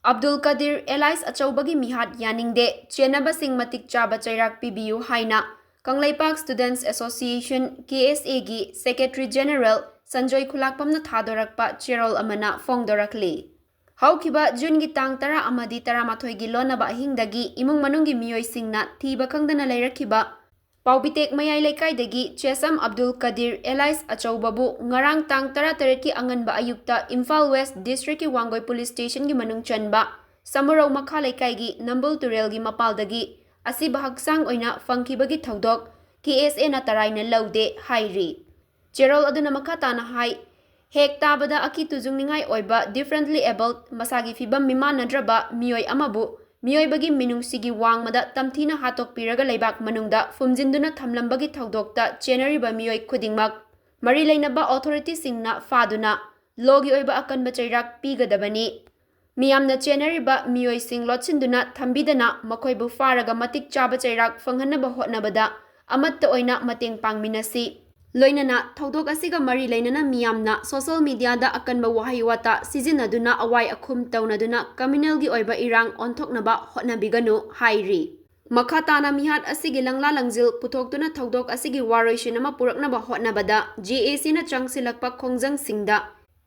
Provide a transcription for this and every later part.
Abdul Kadir Elias Achobagi Meehat Yaningde Chenabasing matik chaba Cheirak Pibiyu haina Kanglaipak Students Association KSA gi Secretary General Sanjoy Khulakpamna thadorakpa Cherol amana fongdorakli. Haukiba June gi tang tara amadi taramathoi gi lonaba hingdagi imung manunggi miyoisingna thiba khangdana leirakiba Paubitek mayai lekaidagi Chesam Abdul Kadir Elias Achobabu ngarang tang tara ki anganba ayukta Imphal West District ki Wangoi Police Station gi manung chanba Samurau makha lekaigi Nambul Turel gi mapaldagi asiba haksang oina fangkibagi thodok KSA na taraina laude hairi. Cherol aduna makatana hai hek tabada aki tujungningai oiba differently abled masagi fibam mimanadraba miyoi amabu Miyoi bagi minungsigi wangmada tamthina hatok piraga leibak manungda fumjinduna thamlambagi thodokta chenariba miyoi khudingmak mari leinaba authority singna faduna logi oiba akanba cheirak pigadabani miyamna chenariba miyoi sing lotchinduna thambidana makoibu faraga matik chaba cheirak fanghanaba hotnabada amatta oina mateng pangminasi loinana thodok asiga mari leinana miyamna social media da akanba wahiwata sizinaduna awai akhum taunaduna communal gi oiba irang onthoknaba hotnabiganu hairi makhatana Meehat asigi langla langjil puthokduna thodok asigi waroisinama puraknaba hotnabada JAC na changsilakpa khongjang singda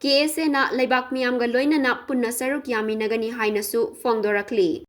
KSA na leibak miyamga loinana punna saruk yami nagani hainasu fongdorakli